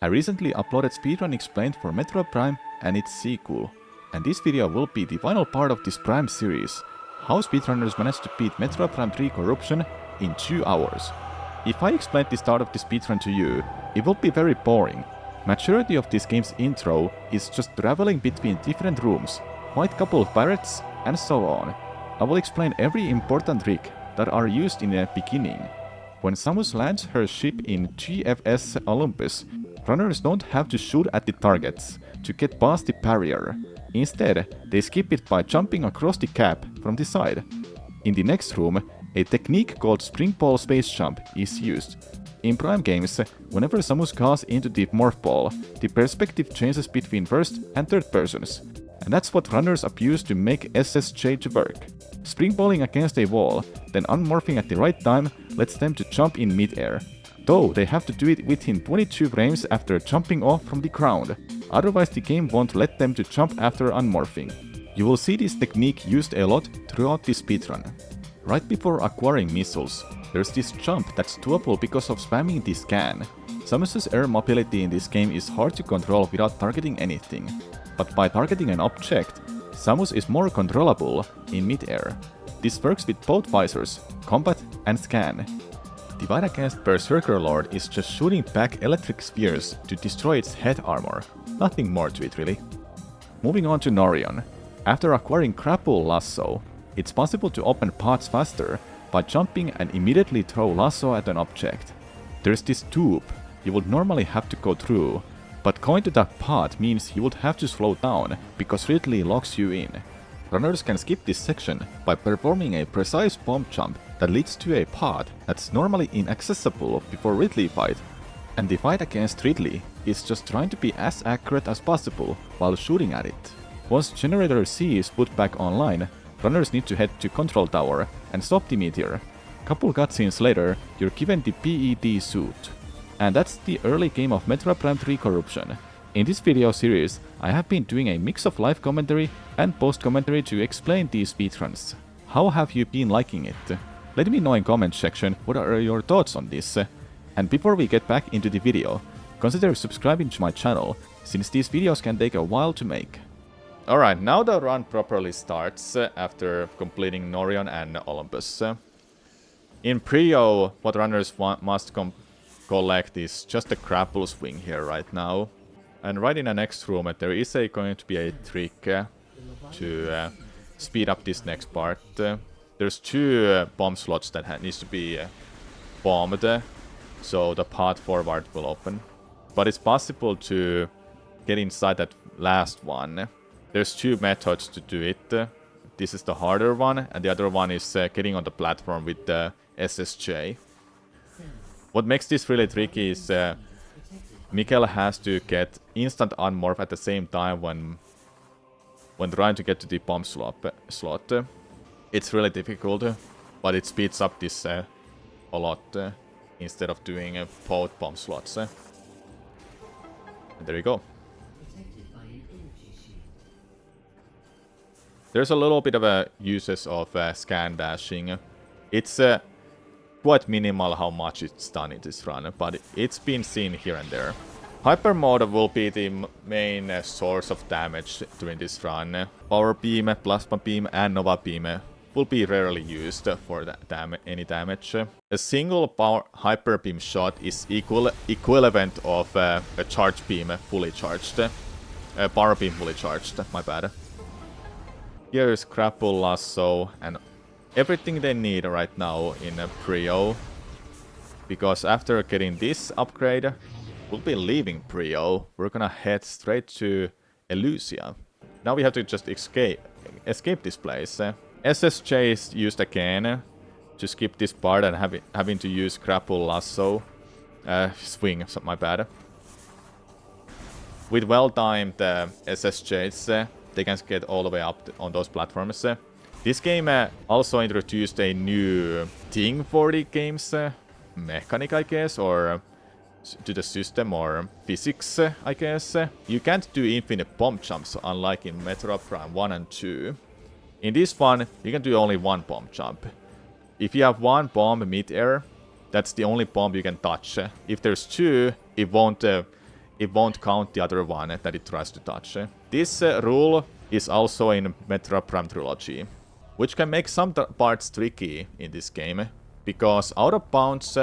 I recently uploaded Speedrun Explained for Metroid Prime and its sequel, and this video will be the final part of this Prime series, how speedrunners managed to beat Metroid Prime 3 Corruption in 2 hours. If I explained the start of the speedrun to you, it will be very boring. Majority of this game's intro is just traveling between different rooms, fight couple of pirates, and so on. I will explain every important trick that are used in the beginning. When Samus lands her ship in GFS Olympus, runners don't have to shoot at the targets to get past the barrier. Instead, they skip it by jumping across the cap from the side. In the next room, a technique called spring ball space jump is used. In Prime games, whenever Samus goes into the morph ball, the perspective changes between first and third persons. And that's what runners abuse to make SSJ to work. Springballing against a wall, then unmorphing at the right time lets them to jump in mid-air. Though they have to do it within 22 frames after jumping off from the ground, otherwise the game won't let them to jump after unmorphing. You will see this technique used a lot throughout the speedrun. Right before acquiring missiles, there's this jump that's doable because of spamming the scan. Samus's air mobility in this game is hard to control without targeting anything, but by targeting an object, Samus is more controllable in mid-air. This works with both visors, combat and scan. The fight against Berserker Lord is just shooting back electric spheres to destroy its head armor. Nothing more to it really. Moving on to Norion. After acquiring Grapple Lasso, it's possible to open paths faster by jumping and immediately throw lasso at an object. There's this tube you would normally have to go through, but going to that path means you would have to slow down because Ridley locks you in. Runners can skip this section by performing a precise bomb jump that leads to a path that's normally inaccessible before Ridley fight. And the fight against Ridley is just trying to be as accurate as possible while shooting at it. Once Generator C is put back online, runners need to head to Control Tower and stop the meteor. Couple cutscenes later, you're given the PED suit. And that's the early game of Metroid Prime 3 Corruption. In this video series, I have been doing a mix of live commentary and post commentary to explain these speedruns. How have you been liking it? Let me know in comment section what are your thoughts on this. And before we get back into the video, consider subscribing to my channel, since these videos can take a while to make. Alright, now the run properly starts after completing Norion and Olympus. In Prio, what runners must collect is just a grapple swing here right now. And right in the next room there is going to be a trick to speed up this next part. There's 2 bomb slots that needs to be bombed, so the path forward will open. But it's possible to get inside that last one. There's 2 methods to do it. This is the harder one, and the other one is getting on the platform with the SSJ. What makes this really tricky is Mikkel has to get instant unmorph at the same time when trying to get to the bomb slot. It's really difficult, but it speeds up this a lot instead of doing both bomb slots. And there you go. There's a little bit of uses of scan dashing. It's quite minimal how much it's done in this run, but it's been seen here and there. Hyper mode will be the main source of damage during this run. Power beam, plasma beam and nova beam will be rarely used for any damage. A single power hyper beam shot is equivalent of a charge beam fully charged. Power beam fully charged, my bad. Here is Grapple Lasso and everything they need right now in Prio. Because after getting this upgrade, we'll be leaving Prio. We're gonna head straight to Elusia. Now we have to just escape this place. SSJ is used again to skip this part and having to use Grapple Lasso. Swing, my bad. With well-timed SSJs, they can get all the way up on those platforms. This game also introduced a new thing for the game's mechanic, I guess, or to the system or physics, I guess. You can't do infinite bomb jumps, unlike in Metroid Prime 1 and 2. In this one, you can do only 1 bomb jump. If you have 1 bomb mid-air, that's the only bomb you can touch. If there's 2, it won't it won't count the other one that it tries to touch. This rule is also in Metroid Prime Trilogy, which can make some parts tricky in this game, because out of bounds,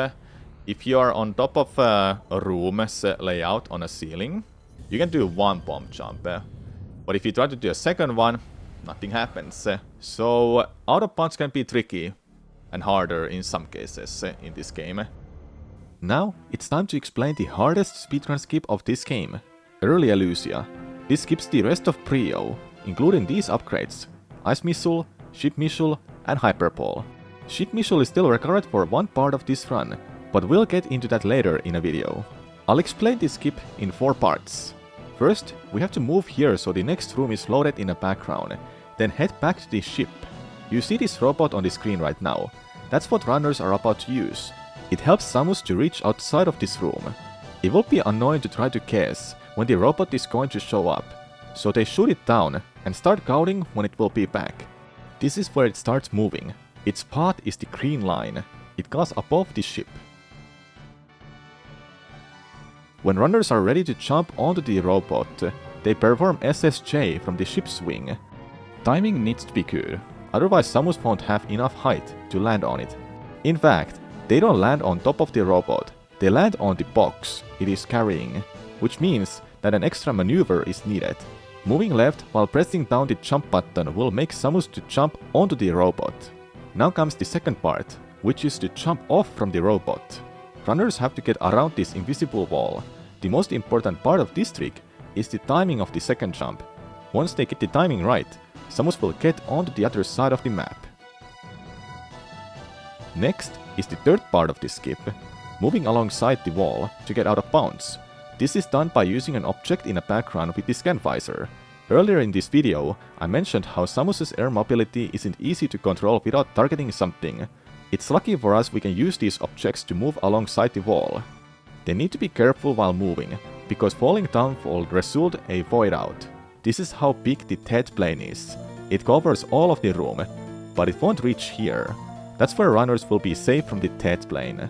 if you are on top of a room's layout on a ceiling, you can do one bomb jump. But if you try to do a second one, nothing happens. So out of bounds can be tricky and harder in some cases in this game. Now it's time to explain the hardest speedrun skip of this game, Early Elusia. This skips the rest of Prio, including these upgrades: Ice Missile, Ship Missile and Hyperball. Ship Missile is still required for one part of this run, but we'll get into that later in a video. I'll explain this skip in 4 parts. First, we have to move here so the next room is loaded in the background, then head back to the ship. You see this robot on the screen right now. That's what runners are about to use. It helps Samus to reach outside of this room. It will be annoying to try to guess when the robot is going to show up, so they shoot it down and start counting when it will be back. This is where it starts moving. Its path is the green line. It goes above the ship. When runners are ready to jump onto the robot, they perform SSJ from the ship's wing. Timing needs to be good, otherwise Samus won't have enough height to land on it. In fact, they don't land on top of the robot, they land on the box it is carrying, which means that an extra maneuver is needed. Moving left while pressing down the jump button will make Samus to jump onto the robot. Now comes the second part, which is to jump off from the robot. Runners have to get around this invisible wall. The most important part of this trick is the timing of the second jump. Once they get the timing right, Samus will get onto the other side of the map. Next is the third part of this skip, moving alongside the wall to get out of bounds. This is done by using an object in the background with the scan visor. Earlier in this video, I mentioned how Samus's air mobility isn't easy to control without targeting something. It's lucky for us we can use these objects to move alongside the wall. They need to be careful while moving, because falling down will result a void out. This is how big the TED plane is. It covers all of the room, but it won't reach here. That's where runners will be safe from the TED plane,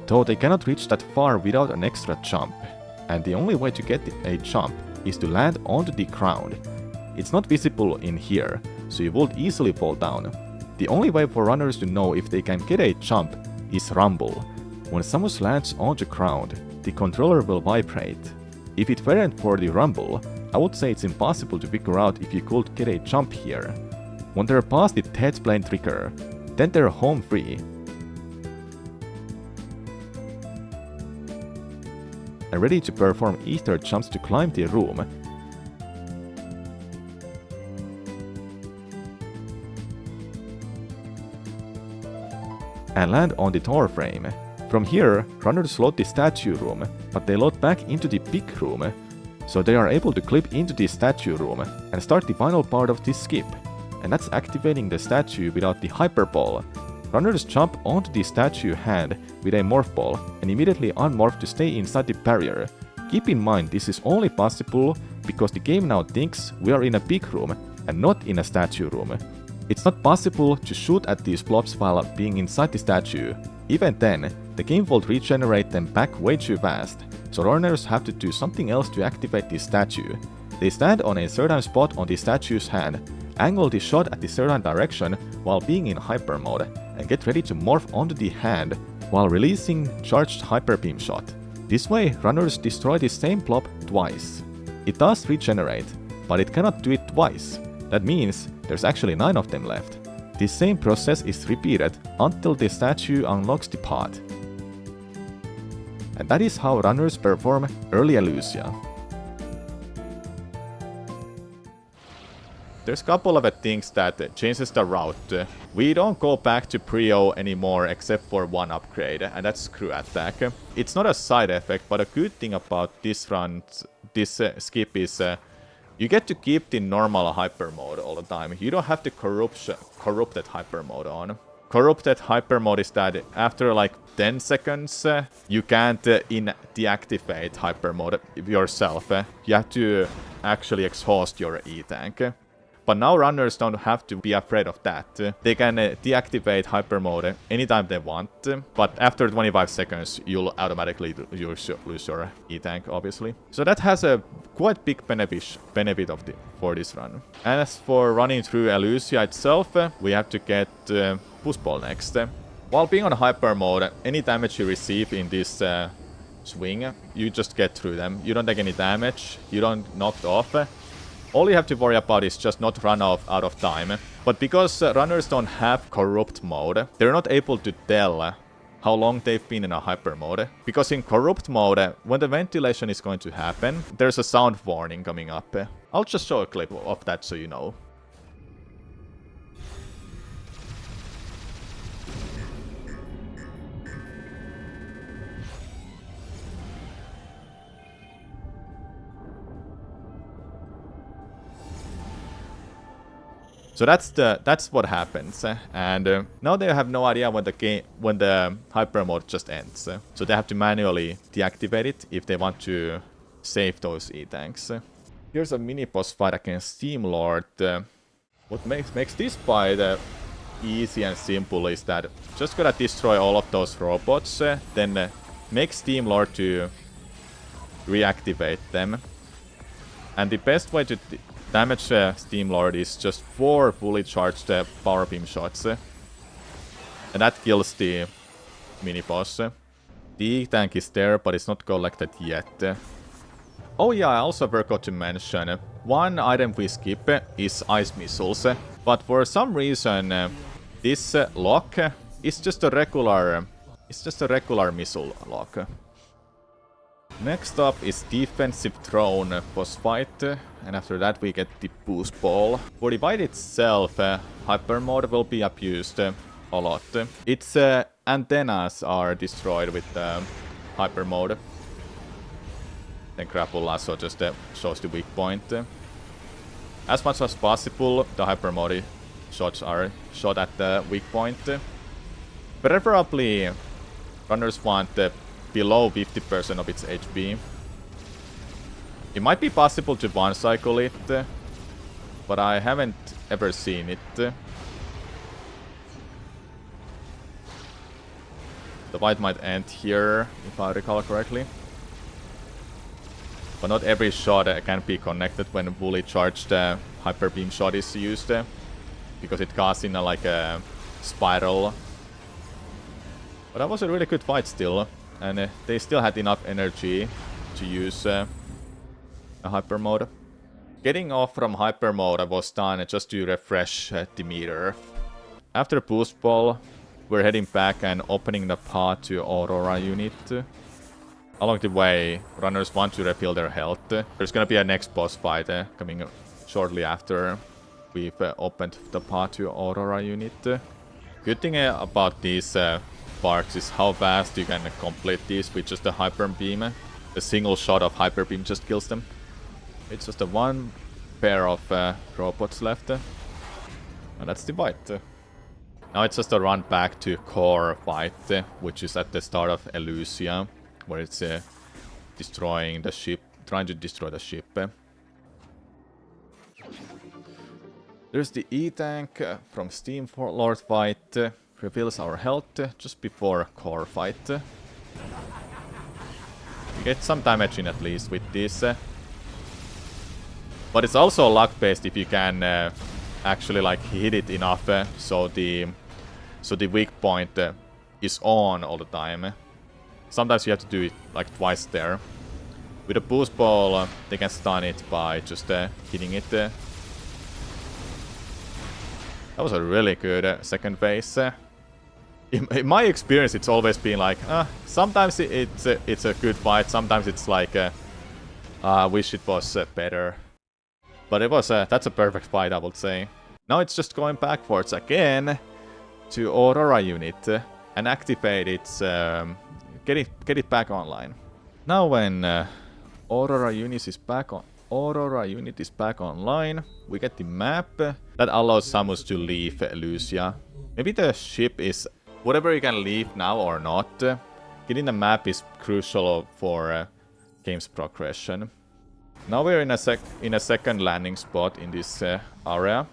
though they cannot reach that far without an extra jump. And the only way to get a jump is to land onto the ground. It's not visible in here, so you would easily fall down. The only way for runners to know if they can get a jump is rumble. When Samus lands on the ground, the controller will vibrate. If it weren't for the rumble, I would say it's impossible to figure out if you could get a jump here. When they're past the TED plane trigger, then they're home free. And ready to perform ether jumps to climb the room. And land on the door frame. From here, runners load the statue room, but they load back into the big room, so they are able to clip into the statue room and start the final part of this skip, and that's activating the statue without the hyperball. Runners jump onto the statue hand with a morph ball and immediately unmorph to stay inside the barrier. Keep in mind this is only possible because the game now thinks we are in a big room and not in a statue room. It's not possible to shoot at these blobs while being inside the statue. Even then, the game will regenerate them back way too fast, so runners have to do something else to activate the statue. They stand on a certain spot on the statue's hand, angle the shot at the certain direction while being in hyper mode, and get ready to morph onto the hand while releasing charged hyper beam shot. This way, runners destroy the same blob twice. It does regenerate, but it cannot do it twice. That means there's actually 9 of them left. This same process is repeated until the statue unlocks the pod. And that is how runners perform Early Elusia. There's a couple of things that changes the route. We don't go back to Prio anymore except for one upgrade, and that's Screw Attack. It's not a side effect, but a good thing about this run, this skip is you get to keep the normal hyper mode all the time. You don't have to corrupted hyper mode on. Corrupted hyper mode is that after like 10 seconds, you can't deactivate hyper mode yourself. You have to actually exhaust your E-tank. But now runners don't have to be afraid of that. They can deactivate hyper mode anytime they want, but after 25 seconds you'll automatically lose your E-tank, obviously. So that has a quite big benefit for this run. And as for running through Elusia itself, we have to get Boost Ball next. While being on hyper mode, any damage you receive in this swing, you just get through them. You don't take any damage, you don't knocked off. All you have to worry about is just not run out of time. But because runners don't have corrupt mode, they're not able to tell how long they've been in a hyper mode. Because in corrupt mode, when the ventilation is going to happen, there's a sound warning coming up. I'll just show a clip of that so you know. So that's what happens, and now they have no idea when the hyper mode just ends. So they have to manually deactivate it if they want to save those E-tanks. Here's a mini boss fight against Steam Lord. What makes this fight easy and simple is that just gotta destroy all of those robots, then make Steam Lord to reactivate them. And the best way to damage Steam Lord is just 4 fully charged power beam shots. And that kills the mini boss. The tank is there, but it's not collected yet. Oh yeah, I also forgot to mention, one item we skip is ice missiles. But for some reason, this lock is just a regular missile lock. Next up is defensive drone boss fight, and after that we get the boost ball. For the fight itself, hyper mode will be abused a lot. Its antennas are destroyed with hyper mode. Then grapple lasso just shows the weak point. As much as possible, the hyper mode shots are shot at the weak point. Preferably, runners want below 50% of its HP. It might be possible to one-cycle it, but I haven't ever seen it. The fight might end here, if I recall correctly. But not every shot can be connected when fully charged hyper beam shot is used, because it goes in like a spiral. But that was a really good fight still. And they still had enough energy to use a hyper mode. Getting off from hyper mode was done just to refresh the meter. After boost ball, we're heading back and opening the path to Aurora unit. Along the way, runners want to refill their health. There's gonna be a next boss fight coming shortly after we've opened the path to Aurora unit. Good thing about these parts is how fast you can complete these with just a hyper beam. A single shot of hyper beam just kills them. It's just a one pair of robots left. And that's the fight. Now it's just a run back to core fight, which is at the start of Elusia, where it's destroying the ship, trying to destroy the ship. There's the E-tank from Steam Lord fight. Reveals our health just before core fight. We get some damage in at least with this. But it's also luck based if you can actually like hit it enough so the weak point is on all the time. Sometimes you have to do it like twice there. With a boost ball, they can stun it by just hitting it. That was a really good second phase. In my experience, it's always been like, sometimes it's a good fight, sometimes it's like, I wish it was better. But it was that's a perfect fight, I would say. Now it's just going backwards again to Aurora unit and activate its, get it back online. Now when Aurora unit is back online, we get the map that allows Samus to leave Elusia. Maybe the ship is whatever you can leave now or not. Getting the map is crucial for game's progression. Now we're in a second landing spot in this area.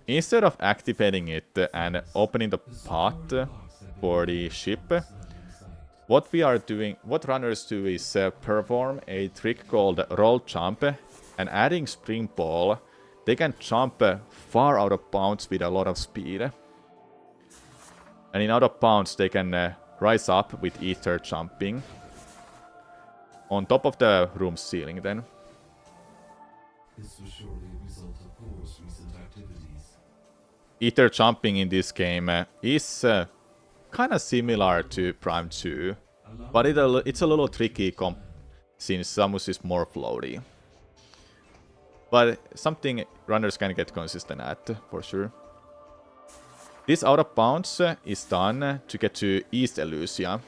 Instead of activating it and opening the path for the ship, what runners do is perform a trick called roll jump, and adding spring ball, they can jump far out of bounds with a lot of speed. And in out of bounds, they can rise up with ether jumping on top of the room ceiling then. This was surely a result of Boar's recent activities. Ether jumping in this game is kind of similar to Prime 2, but it's a little tricky since Samus is more floaty. But something runners can get consistent at, for sure. This out of bounds is done to get to East Elusia.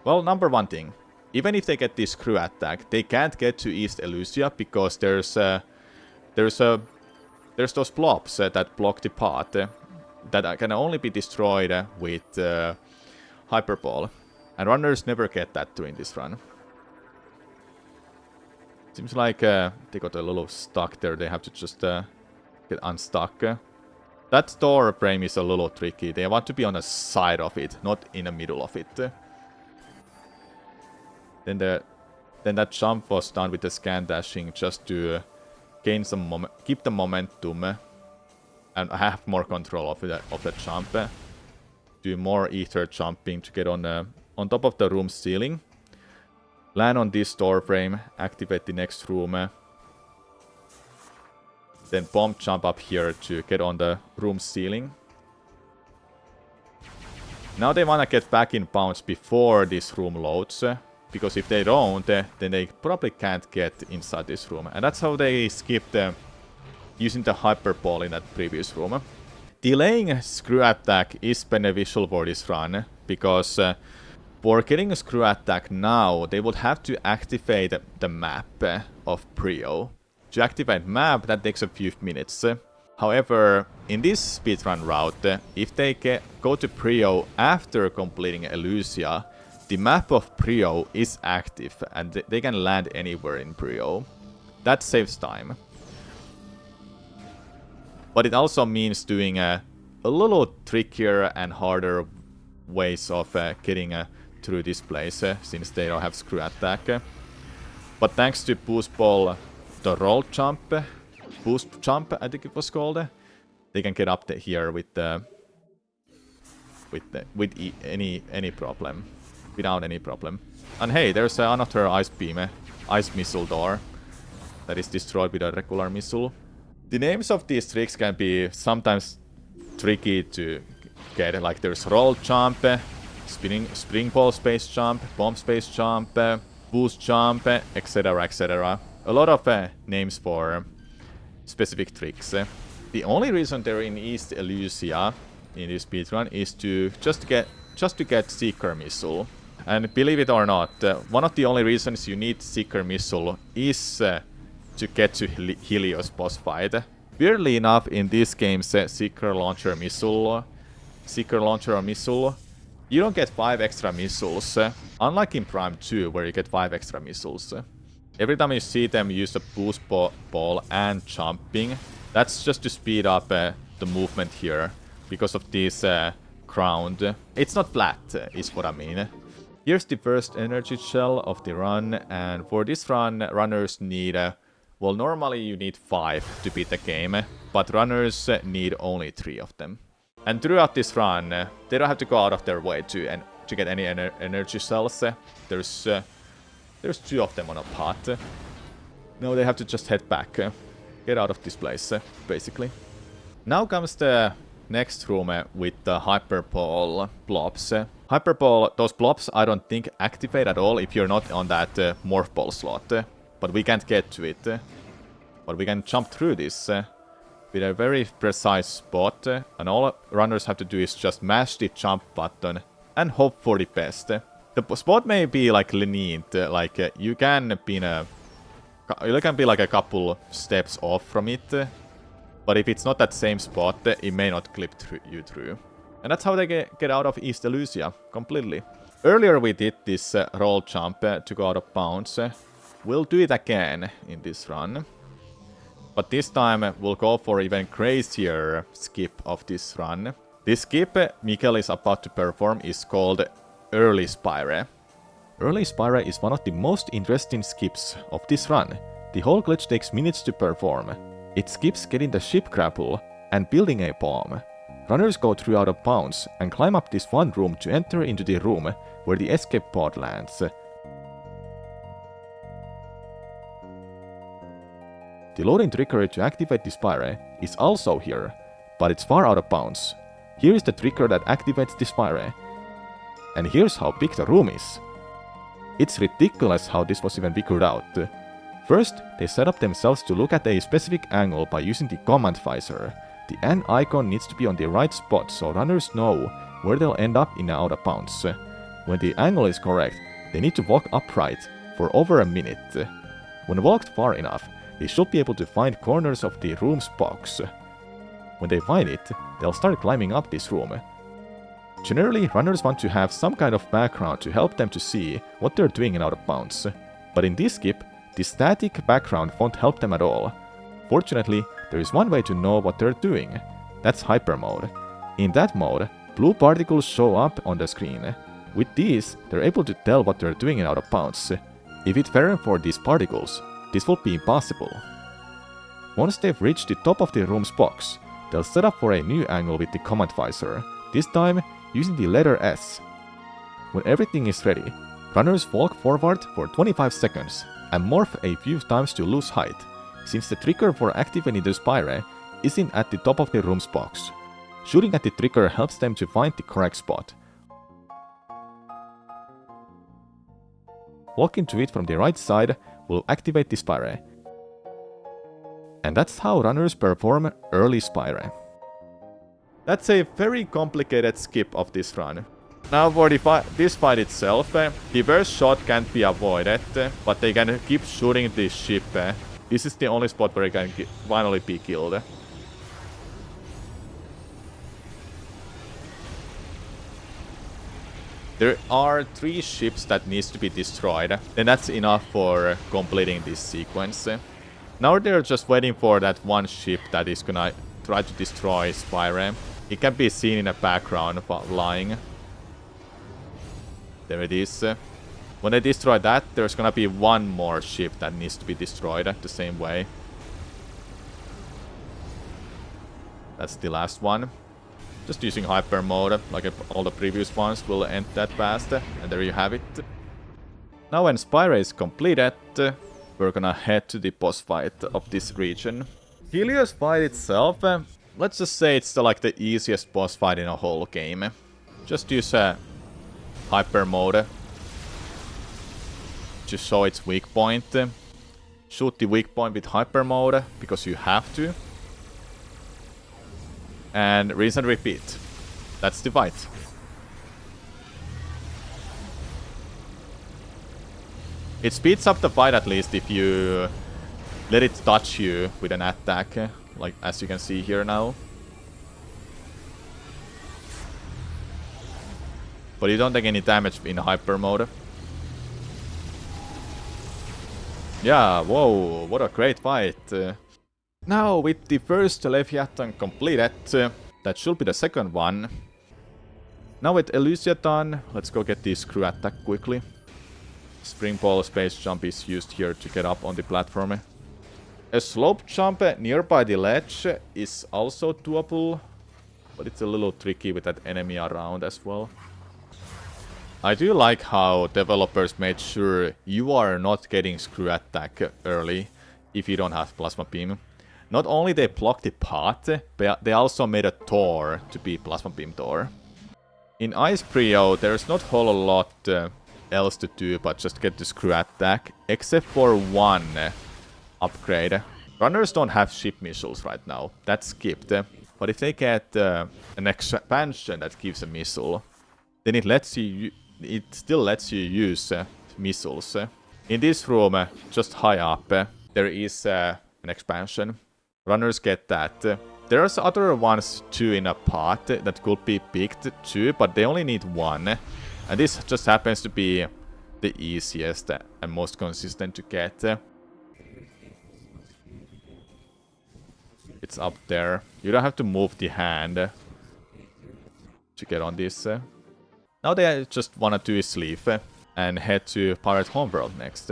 Well, number one thing, even if they get this screw attack, they can't get to East Elusia because there's those blobs that block the path that can only be destroyed with Hyper Ball. And runners never get that during this run. Seems like they got a little stuck there. They have to just get unstuck. That door frame is a little tricky. They want to be on the side of it, not in the middle of it. Then that jump was done with the scan dashing just to gain some keep the momentum and have more control of the jump. Do more ether jumping to get on top of the room ceiling. Land on this door frame, activate the next room. Then bomb jump up here to get on the room ceiling. Now they wanna get back in bounds before this room loads. Because if they don't, then they probably can't get inside this room. And that's how they skipped using the Hyper Ball in that previous room. Delaying Screw Attack is beneficial for this run, because for getting a Screw Attack now, they would have to activate the map of Prio. To activate map, that takes a few minutes. However, in this speedrun route, if they go to Prio after completing Elusia, the map of Prio is active and they can land anywhere in Prio. That saves time. But it also means doing a little trickier and harder ways of getting through this place, since they don't have Screw Attack. But thanks to Boost Ball, the roll jump, Boost Jump I think it was called, they can get up here with any problem. Without any problem. And hey, there's another ice beam, ice missile door that is destroyed with a regular missile. The names of these tricks can be sometimes tricky to get, like there's roll jump, spring ball space jump, bomb space jump, boost jump, etc, etc. A lot of names for specific tricks. The only reason they're in East Elusia in this speedrun is to just to get Seeker Missile. And believe it or not, one of the only reasons you need Seeker Missile is to get to Helios boss fight. Weirdly enough, in this game's Seeker Launcher or Missile, you don't get 5 extra missiles, unlike in Prime 2 where you get 5 extra missiles. Every time you see them use the boost ball and jumping, that's just to speed up the movement here because of this ground. It's not flat, is what I mean. Here's the first energy shell of the run, and for this run, runners need, well, normally you need 5 to beat the game, but runners need only 3 of them. And throughout this run, they don't have to go out of their way to get any energy cells. There's 2 of them on a path. Now they have to just head back, get out of this place, basically. Now comes the next room with the Hyper Ball blobs. Hyper Ball, those blobs I don't think activate at all if you're not on that Morph Ball slot. But we can't get to it. But we can jump through this with a very precise spot. And all runners have to do is just mash the jump button and hope for the best. The spot may be like lenient, like you can be like a couple steps off from it. But if it's not that same spot, it may not clip you through. And that's how they get out of East Elusia completely. Earlier we did this roll jump to go out of bounds. we'll do it again in this run. But this time we'll go for even crazier skip of this run. This skip Mikkel is about to perform is called Early Spire. Early Spire is one of the most interesting skips of this run. The whole glitch takes minutes to perform. It skips getting the ship grapple and building a bomb. Runners go through out of bounds and climb up this one room to enter into the room where the escape pod lands. The loading trigger to activate the spire is also here, but it's far out of bounds. Here is the trigger that activates the spire. And here's how big the room is. It's ridiculous how this was even figured out. First, they set up themselves to look at a specific angle by using the command visor. The N icon needs to be on the right spot so runners know where they'll end up in and out of bounds. When the angle is correct, they need to walk upright for over a minute. When walked far enough, they should be able to find corners of the room's box. When they find it, they'll start climbing up this room. Generally, runners want to have some kind of background to help them to see what they're doing in out of bounds. But in this skip, the static background won't help them at all. Fortunately, there is one way to know what they're doing. That's hyper mode. In that mode, blue particles show up on the screen. With these, they're able to tell what they're doing in out of bounds. If it weren't for these particles, this would be impossible. Once they've reached the top of the room's box, they'll set up for a new angle with the command visor, this time using the letter S. When everything is ready, runners walk forward for 25 seconds and morph a few times to lose height, since the trigger for activating the spire isn't at the top of the room's box. Shooting at the trigger helps them to find the correct spot. Walking to it from the right side will activate the spire. And that's how runners perform Early Spire. That's a very complicated skip of this run. Now for this fight itself, the worst shot can't be avoided, but they can keep shooting this ship. This is the only spot where it can finally be killed. There are 3 ships that needs to be destroyed, and that's enough for completing this sequence. Now they're just waiting for that one ship that is gonna try to destroy Spire. It can be seen in the background flying. There it is. When they destroy that, there's gonna be one more ship that needs to be destroyed the same way. That's the last one. Just using hyper mode, like all the previous ones, will end that fast. And there you have it. Now when Spire is completed, we're gonna head to the boss fight of this region. Helios fight itself, let's just say it's like the easiest boss fight in a whole game. Just use hyper mode to show its weak point. Shoot the weak point with hyper mode, because you have to. And rinse and repeat. That's the fight. It speeds up the fight at least if you let it touch you with an attack, like as you can see here now. But you don't take any damage in hyper mode. Yeah, whoa, what a great fight. Now, with the first Leviathan completed, that should be the second one. Now with Elysiaton, let's go get the screw attack quickly. Spring ball space jump is used here to get up on the platform. A slope jump nearby the ledge is also doable, but it's a little tricky with that enemy around as well. I do like how developers made sure you are not getting screw attack early if you don't have plasma beam. Not only they blocked the path, but they also made a door to be plasma beam door. In Ice Prio, there's not a whole lot else to do but just get the screw attack, except for one upgrade. Runners don't have ship missiles right now, that's skipped. But if they get an expansion that gives a missile, then it still lets you use missiles. In this room, just high up, there is an expansion. Runners get that. There's other ones too in a pot that could be picked too, but they only need one. And this just happens to be the easiest and most consistent to get. It's up there. You don't have to move the hand to get on this. Now they just wanna do is leave and head to Pirate Homeworld next.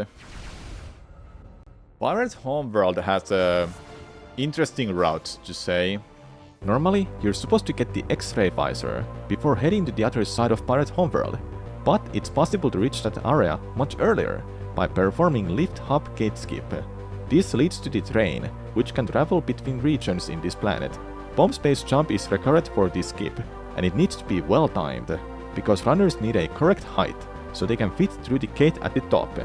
Pirate Homeworld has a interesting route to say. Normally, you're supposed to get the X-ray visor before heading to the other side of Pirate Homeworld, but it's possible to reach that area much earlier by performing lift hop gate skip. This leads to the train, which can travel between regions in this planet. Bomb space jump is required for this skip, and it needs to be well timed, because runners need a correct height, so they can fit through the gate at the top.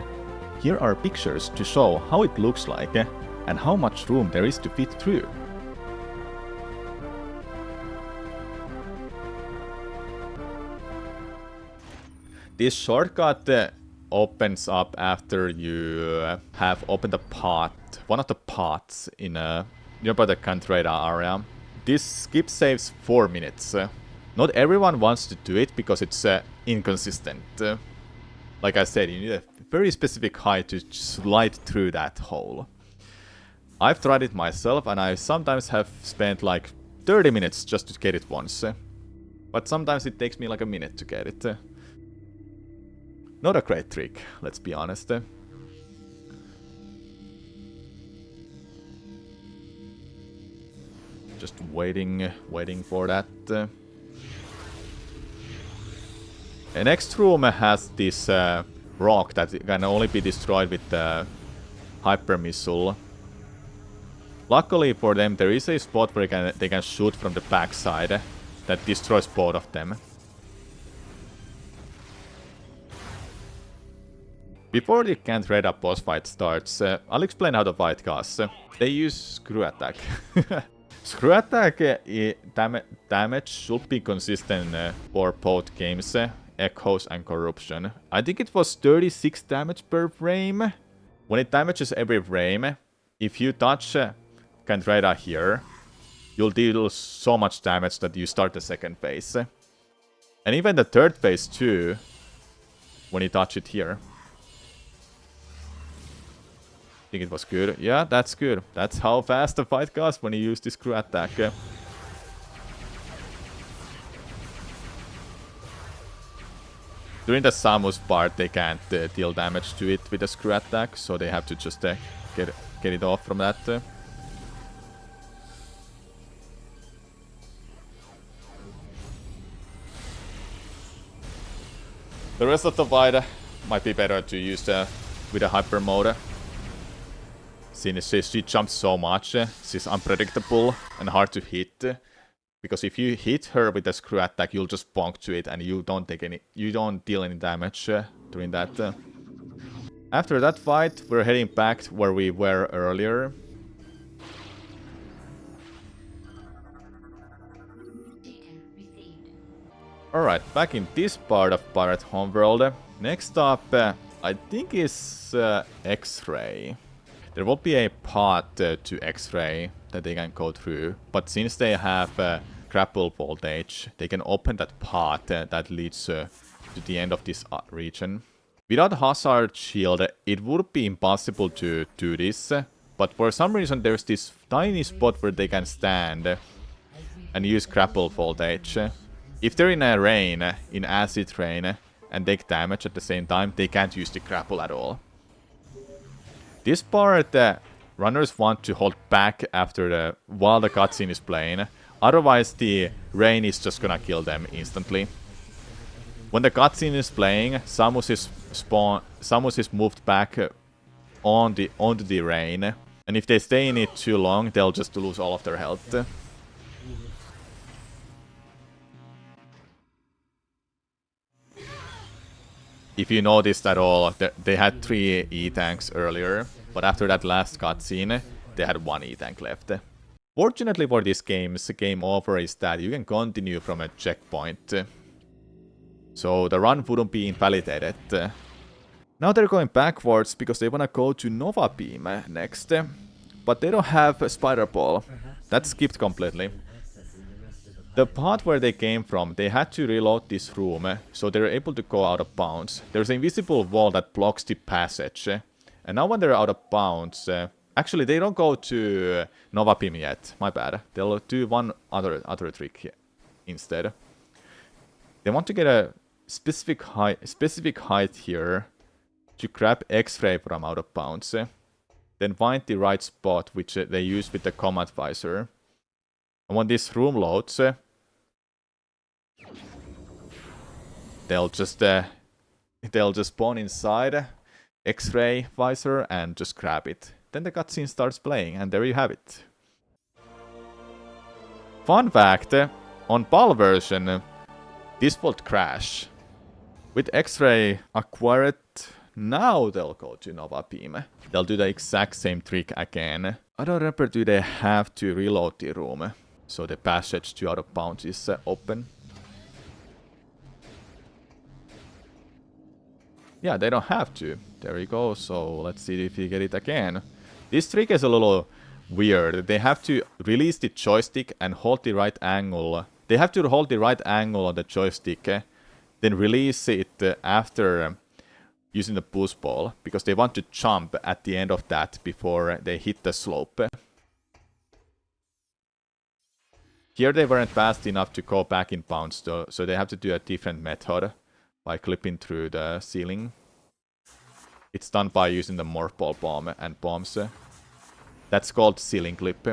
Here are pictures to show how it looks like, and how much room there is to fit through. This shortcut opens up after you have opened a path, one of the paths in nearby the Cantreda area. This skip saves 4 minutes. Not everyone wants to do it because it's inconsistent. Like I said, you need a very specific height to slide through that hole. I've tried it myself and I sometimes have spent like 30 minutes just to get it once. But sometimes it takes me like a minute to get it. Not a great trick, let's be honest. Just waiting for that. The next room has this rock that can only be destroyed with the hyper missile. Luckily for them, there is a spot where they can shoot from the backside that destroys both of them. Before the Cantreda boss fight starts, I'll explain how the fight goes. They use screw attack. Screw attack damage should be consistent for both games, Echoes and Corruption. I think it was 36 damage per frame. When it damages every frame, if you touch Cantreda here, you'll deal so much damage that you start the second phase. And even the third phase too, when you touch it here. I think it was good. Yeah, that's good. That's how fast the fight goes when you use this screw attack. During the Samus part, they can't deal damage to it with a screw attack, so they have to just get it off from that. The rest of the fight might be better to use with a hyper mode. Since she jumps so much, she's unpredictable and hard to hit. Because if you hit her with a screw attack, you'll just bonk to it and you don't deal any damage during that. After that fight, we're heading back where we were earlier. Alright, back in this part of Pirate Homeworld. Next up, I think is X-Ray. There will be a path to X-Ray that they can go through, but since they have grapple voltage, they can open that path that leads to the end of this region. Without Hazard Shield, it would be impossible to do this, but for some reason there's this tiny spot where they can stand and use grapple voltage. If they're in a rain, in acid rain, and take damage at the same time, they can't use the grapple at all. This part, runners want to hold back after while the cutscene is playing, otherwise the rain is just gonna kill them instantly. When the cutscene is playing, Samus is moved back onto the rain, and if they stay in it too long, they'll just lose all of their health. If you noticed at all, they had 3 E-tanks earlier, but after that last cutscene, they had 1 E-tank left. Fortunately for this game over is that you can continue from a checkpoint. So the run wouldn't be invalidated. Now they're going backwards because they wanna go to Nova Beam next. But they don't have a Spider Ball. That's skipped completely. The part where they came from, they had to reload this room, so they're able to go out of bounds. There's an invisible wall that blocks the passage. And now when they're out of bounds... actually, they don't go to Nova Beam yet. My bad. They'll do one other trick here instead. They want to get a specific height here to grab X-ray from out of bounds. Then find the right spot, which they use with the command visor. And when this room loads, they'll just spawn inside X-ray visor and just grab it. Then the cutscene starts playing, and there you have it. Fun fact, on PAL version, this won't crash. With X-ray acquired, now they'll go to Nova Beam. They'll do the exact same trick again. I don't remember, do they have to reload the room? So the passage to out of bounds is open. Yeah, they don't have to. There you go. So let's see if we get it again. This trick is a little weird. They have to release the joystick and hold the right angle. They have to hold the right angle on the joystick, then release it after using the boost ball, because they want to jump at the end of that before they hit the slope. Here they weren't fast enough to go back in bounds though, so they have to do a different method by clipping through the ceiling. It's done by using the morph ball bomb and bombs. That's called ceiling clip.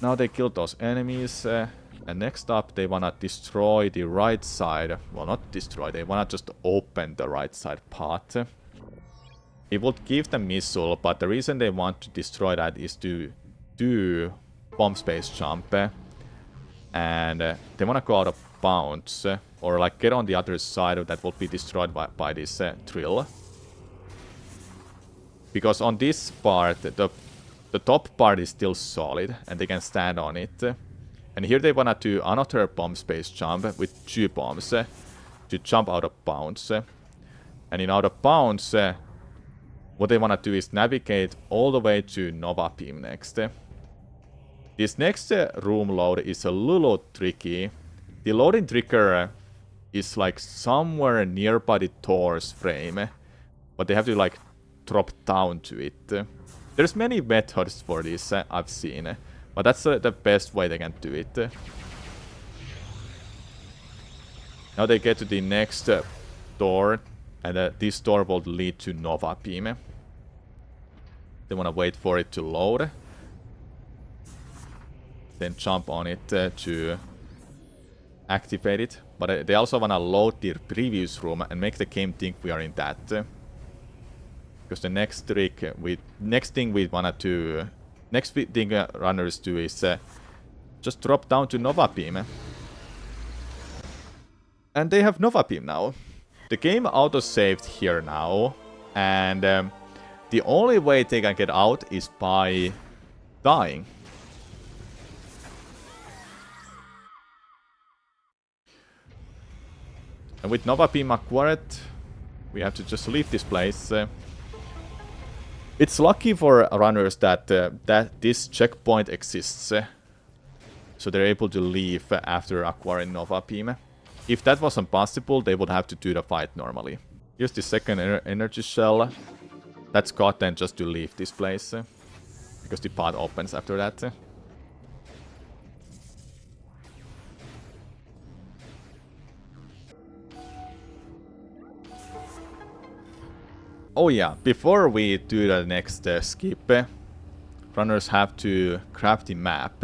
Now they killed those enemies, and next up they wanna destroy the right side. Well, not destroy, they wanna just open the right side part. It would give them missile, but the reason they want to destroy that is to do bomb space jump. And they wanna go out of bounds, or like get on the other side that will be destroyed by this drill. Because on this part, the top part is still solid, and they can stand on it. And here they wanna do another bomb space jump with 2 bombs to jump out of bounds. And in out of bounds, what they wanna do is navigate all the way to Nova Beam next. This next room load is a little tricky. The loading trigger is like somewhere nearby the door's frame, but they have to like drop down to it. There's many methods for this I've seen, but that's the best way they can do it. Now they get to the next door, and this door will lead to Nova Beam. They want to wait for it to load, then jump on it to activate it. But they also want to load the previous room and make the game think we are in that. Because the next thing runners do is just drop down to Nova Beam. And they have Nova Beam now. The game auto-saved here now, and the only way they can get out is by dying. And with Nova Beam acquired, we have to just leave this place. It's lucky for runners that this checkpoint exists, so they're able to leave after acquiring Nova Beam. If that wasn't possible, they would have to do the fight normally. Here's the second energy shell. That's got then just to leave this place, because the path opens after that. Oh yeah, before we do the next skip, runners have to craft the map.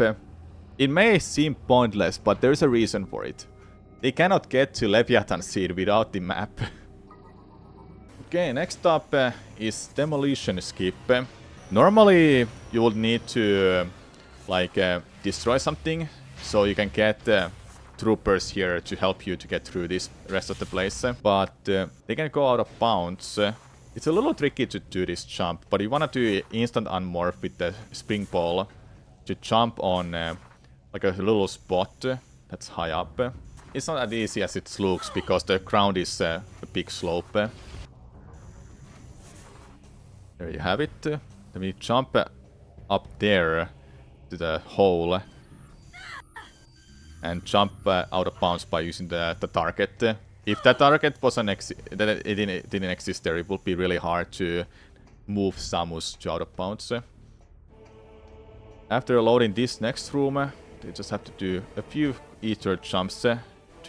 It may seem pointless, but there's a reason for it. They cannot get to Leviathan Seed without the map. Okay, next up is Demolition Skip. Normally, you would need to destroy something, so you can get troopers here to help you to get through this rest of the place. But they can go out of bounds. It's a little tricky to do this jump, but you want to do instant unmorph with the spring ball to jump on like a little spot that's high up. It's not as easy as it looks because the ground is a big slope. There you have it. Then we jump up there to the hole and jump out of bounds by using the target. If that target wasn't that it didn't exist there, it would be really hard to move Samus to out of bounds. After loading this next room, they just have to do a few ether jumps to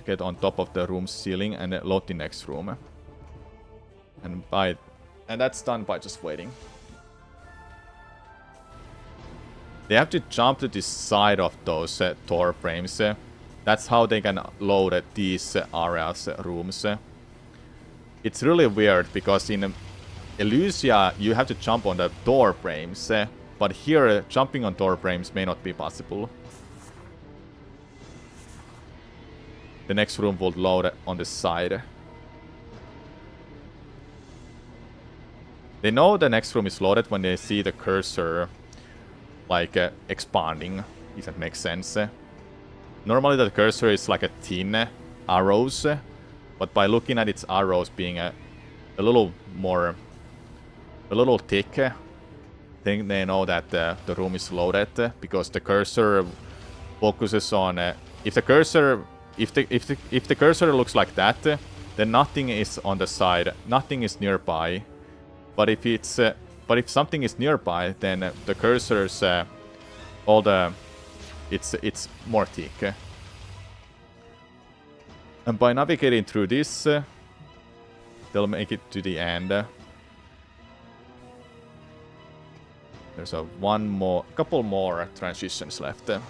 get on top of the room's ceiling and load the next room. And that's done by just waiting. They have to jump to the side of those door frames. That's how they can load these areas, rooms. It's really weird because in Elysia you have to jump on the door frames, but here jumping on door frames may not be possible. The next room will load on the side. They know the next room is loaded when they see the cursor like expanding, if that makes sense. Normally the cursor is like a thin arrows, but by looking at its arrows being a little thick, then they know that the room is loaded, because the cursor focuses on if the cursor looks like that, then nothing is on the side, nothing is nearby. But if something is nearby, then the cursor's it's more thick. And by navigating through this, they'll make it to the end. There's couple more transitions left. They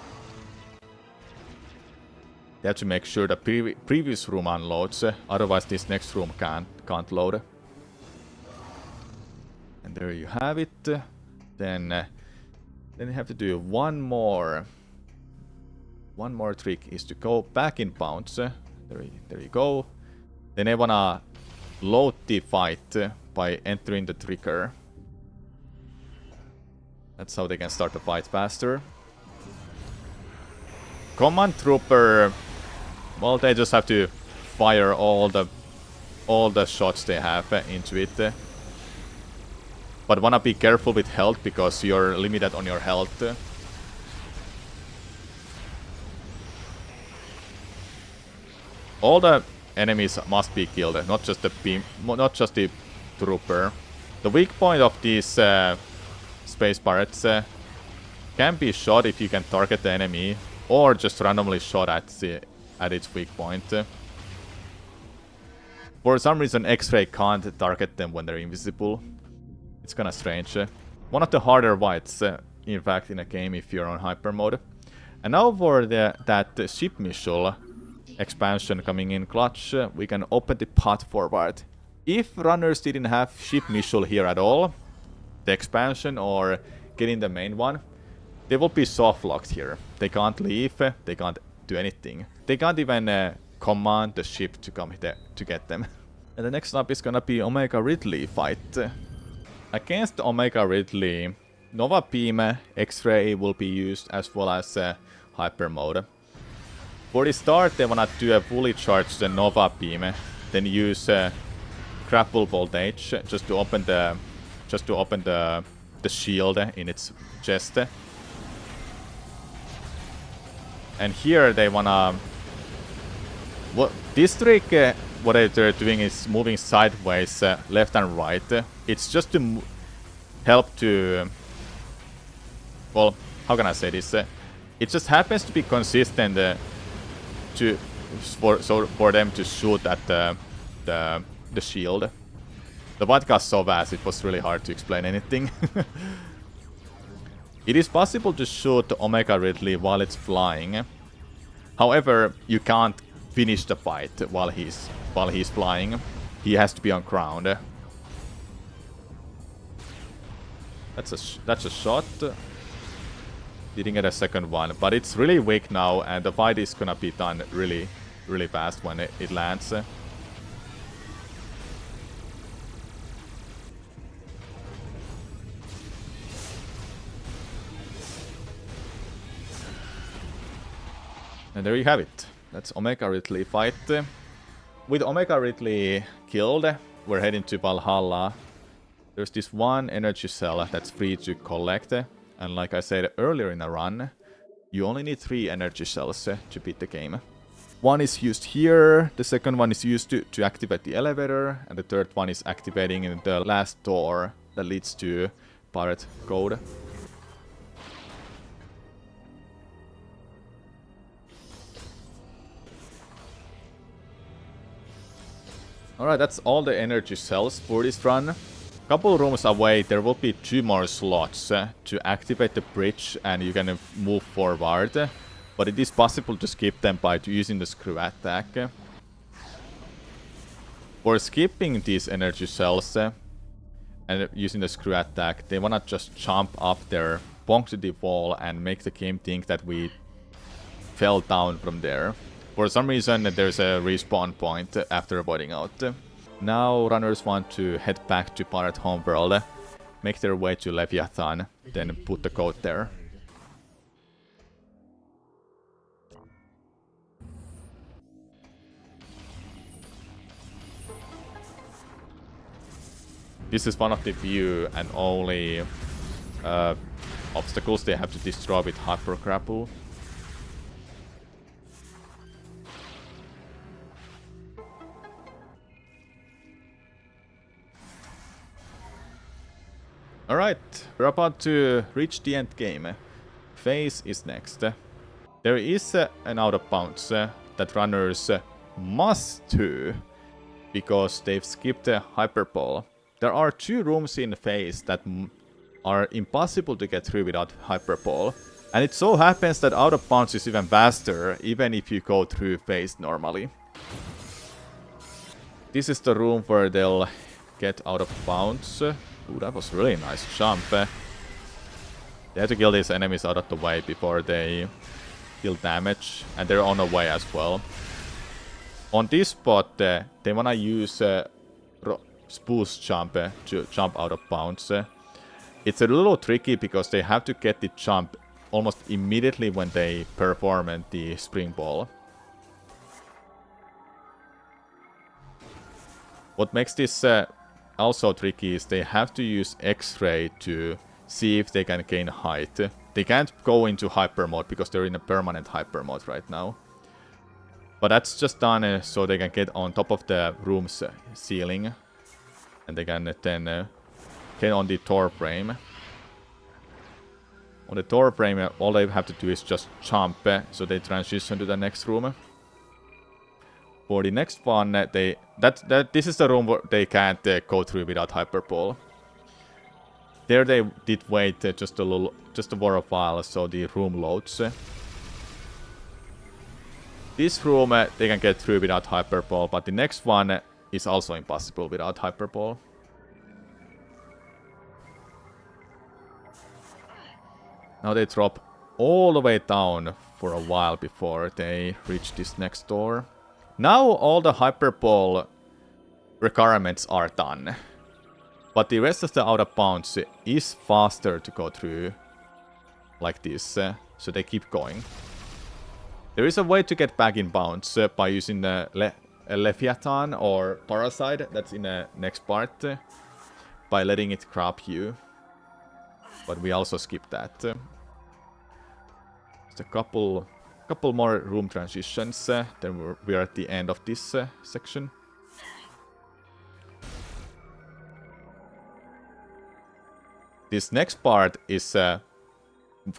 have to make sure the previous room unloads, otherwise this next room can't load. And there you have it. Then you have to do one more trick, is to go back in bounds. There you go. Then they wanna load the fight by entering the trigger. That's how they can start the fight faster. Command Trooper, well, they just have to fire all the shots they have into it. But wanna be careful with health, because you're limited on your health. All the enemies must be killed, not just the trooper. The weak point of these space pirates can be shot if you can target the enemy, or just randomly shot at its weak point. For some reason, X-Ray can't target them when they're invisible. It's kinda strange. One of the harder fights, in fact, in a game if you're on hyper mode. And now for that ship missile expansion coming in clutch, we can open the path forward. If runners didn't have ship missile here at all, the expansion or getting the main one, they will be soft locked here. They can't leave, they can't do anything. They can't even command the ship to come to get them. And the next up is gonna be Omega Ridley fight. Against Omega Ridley, Nova Beam, X-Ray will be used, as well as Hyper Mode. For the start, they wanna do a fully charged Nova Beam, then use Grapple Voltage just to open the shield in its chest. And here they wanna... this trick, what they're doing is moving sideways, left and right. It's just to help to... well, how can I say this? It just happens to be consistent for them to shoot at the shield. The fight got so fast, it was really hard to explain anything. It is possible to shoot Omega Ridley while it's flying. However, you can't finish the fight while he's flying. He has to be on ground. That's a shot. Didn't get a second one, but it's really weak now, and the fight is gonna be done really, really fast when it lands. And there you have it. That's Omega Ridley fight. With Omega Ridley killed, we're heading to Valhalla. There's this one energy cell that's free to collect. And like I said earlier in the run, you only need 3 energy cells to beat the game. One is used here, the second one is used to activate the elevator, and the third one is activating in the last door that leads to pirate code. Alright, that's all the energy cells for this run. Couple rooms away, there will be 2 more slots to activate the bridge, and you can move forward. But it is possible to skip them by using the screw attack. For skipping these energy cells and using the screw attack, they wanna just jump up there, bonk to the wall, and make the game think that we fell down from there. For some reason, there's a respawn point after avoiding out. Now runners want to head back to Pirate Homeworld, make their way to Leviathan, then put the code there. This is one of the few and only obstacles they have to destroy with Hyper Grapple. Alright, we're about to reach the end game. Phase is next. There is an out of bounds that runners must do because they've skipped the Hyperball. There are 2 rooms in Phase that are impossible to get through without Hyperball. And it so happens that out of bounds is even faster, even if you go through Phase normally. This is the room where they'll get out of bounds. Ooh, that was really nice jump. They have to kill these enemies out of the way before they deal damage. And they're on the way as well. On this spot, they wanna use boost jump to jump out of bounds. It's a little tricky because they have to get the jump almost immediately when they perform the spring ball. What makes this also tricky is they have to use X-ray to see if they can gain height. They can't go into hyper mode because they're in a permanent hyper mode right now. But that's just done so they can get on top of the room's ceiling. And they can then get on the door frame. On the door frame, all they have to do is just jump, so they transition to the next room. For the next one, this is the room where they can't go through without Hyperball. There they did wait just for a while, so the room loads. This room they can get through without Hyperball, but the next one is also impossible without Hyperball. Now they drop all the way down for a while before they reach this next door. Now all the Hyperball requirements are done. But the rest of the out of bounds is faster to go through like this, so they keep going. There is a way to get back in bounds by using the Leviathan or Parasite that's in the next part, by letting it grab you. But we also skip that. Just a couple more room transitions, then we're at the end of this section. This next part is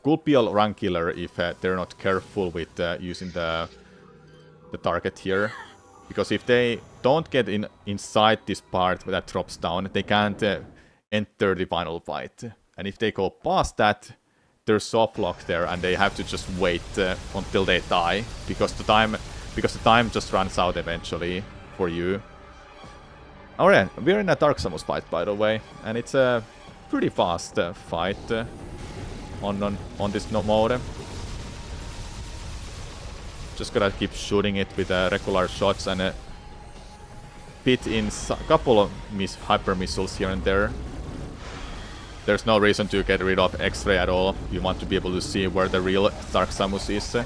could be a run killer if they're not careful with using the target here. Because if they don't get inside this part that drops down, they can't enter the final fight. And if they go past that, there's soft lock there, and they have to just wait until they die, because the time just runs out eventually for you. Alright, we're in a Dark Samus fight, by the way, and it's a pretty fast fight on this mode. Just gotta keep shooting it with regular shots and fit in a couple of hyper missiles here and there. There's no reason to get rid of X-ray at all. You want to be able to see where the real Dark Samus is.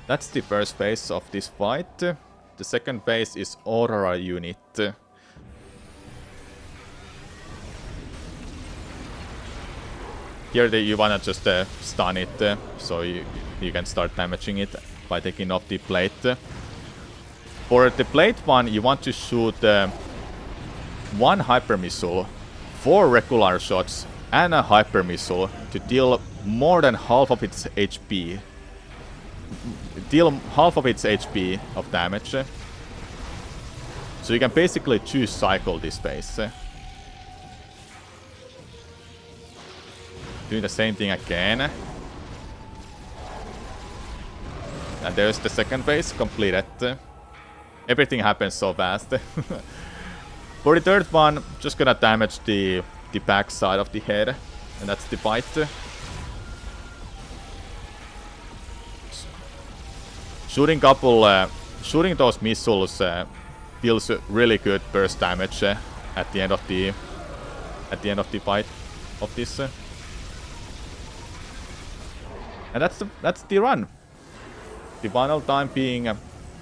That's the first phase of this fight. The second phase is Aurora unit. Here you wanna just stun it, so you can start damaging it by taking off the plate. For the plate one, you want to shoot 1 hyper missile, 4 regular shots, and a hyper missile to deal more than half of its HP. Deal half of its HP of damage. So you can basically choose cycle this phase. Doing the same thing again. And there's the second phase completed. Everything happens so fast. For the third one, just gonna damage the back side of the head. And that's the fight. Shooting those missiles deals really good burst damage at the end of the fight of this. And that's the run. The final time being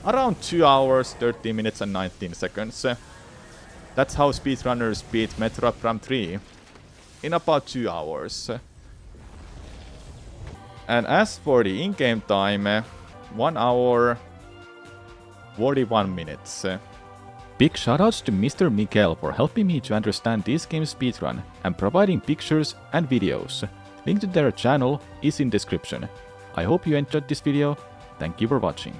around 2 hours, 30 minutes and 19 seconds. That's how speedrunners beat Metroid Prime 3 in about 2 hours. And as for the in-game time, 1 hour 41 minutes. Big shoutouts to Mr. Miguel for helping me to understand this game's speedrun and providing pictures and videos. Link to their channel is in description. I hope you enjoyed this video. Thank you for watching.